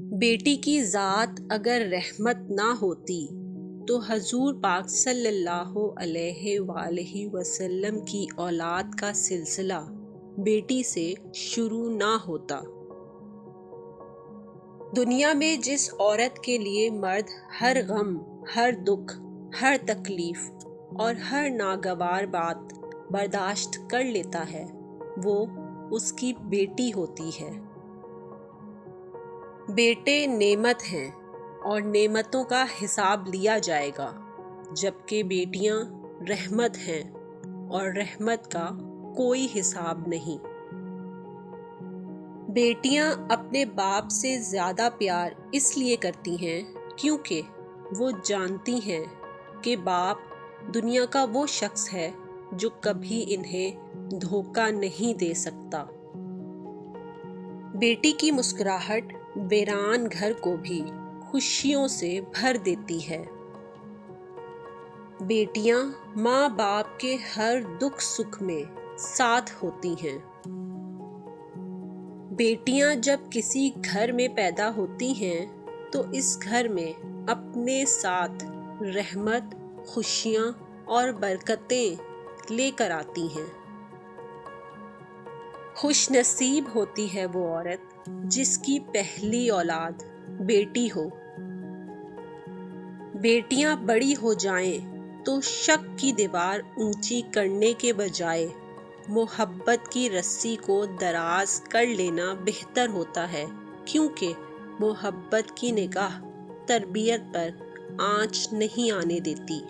بیٹی کی ذات اگر رحمت نہ ہوتی تو حضور پاک صلی اللہ علیہ وآلہ وسلم کی اولاد کا سلسلہ بیٹی سے شروع نہ ہوتا۔ دنیا میں جس عورت کے لیے مرد ہر غم، ہر دکھ، ہر تکلیف اور ہر ناگوار بات برداشت کر لیتا ہے، وہ اس کی بیٹی ہوتی ہے۔ بیٹے نعمت ہیں اور نعمتوں کا حساب لیا جائے گا، جبکہ بیٹیاں رحمت ہیں اور رحمت کا کوئی حساب نہیں۔ بیٹیاں اپنے باپ سے زیادہ پیار اس لیے کرتی ہیں کیونکہ وہ جانتی ہیں کہ باپ دنیا کا وہ شخص ہے جو کبھی انہیں دھوکہ نہیں دے سکتا۔ بیٹی کی مسکراہٹ ویران گھر کو بھی خوشیوں سے بھر دیتی ہے۔ بیٹیاں ماں باپ کے ہر دکھ سکھ میں ساتھ ہوتی ہیں۔ بیٹیاں جب کسی گھر میں پیدا ہوتی ہیں تو اس گھر میں اپنے ساتھ رحمت، خوشیاں اور برکتیں لے کر آتی ہیں۔ خوش نصیب ہوتی ہے وہ عورت جس کی پہلی اولاد بیٹی ہو۔ بیٹیاں بڑی ہو جائیں تو شک کی دیوار اونچی کرنے کے بجائے محبت کی رسی کو دراز کر لینا بہتر ہوتا ہے، کیونکہ محبت کی نگاہ تربیت پر آنچ نہیں آنے دیتی۔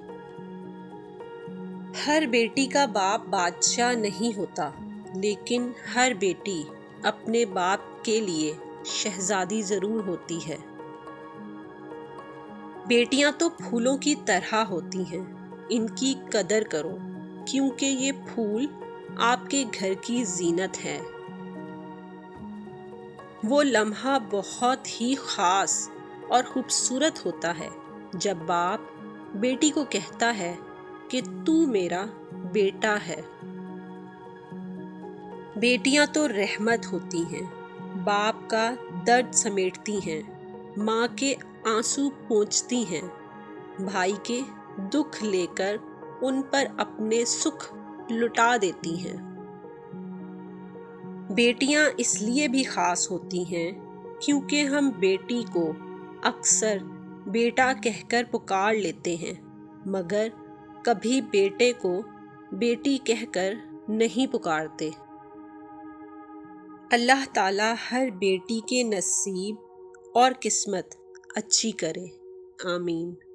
ہر بیٹی کا باپ بادشاہ نہیں ہوتا، لیکن ہر بیٹی اپنے باپ کے لیے شہزادی ضرور ہوتی ہے۔ بیٹیاں تو پھولوں کی طرح ہوتی ہیں، ان کی قدر کرو، کیونکہ یہ پھول آپ کے گھر کی زینت ہے۔ وہ لمحہ بہت ہی خاص اور خوبصورت ہوتا ہے جب باپ بیٹی کو کہتا ہے کہ تو میرا بیٹا ہے۔ بیٹیاں تو رحمت ہوتی ہیں، باپ کا درد سمیٹتی ہیں، ماں کے آنسو پونچھتی ہیں، بھائی کے دکھ لے کر ان پر اپنے سکھ لٹا دیتی ہیں۔ بیٹیاں اس لیے بھی خاص ہوتی ہیں کیونکہ ہم بیٹی کو اکثر بیٹا کہہ کر پکار لیتے ہیں، مگر کبھی بیٹے کو بیٹی کہہ کر نہیں پکارتے۔ اللہ تعالیٰ ہر بیٹی کے نصیب اور قسمت اچھی کرے، آمین۔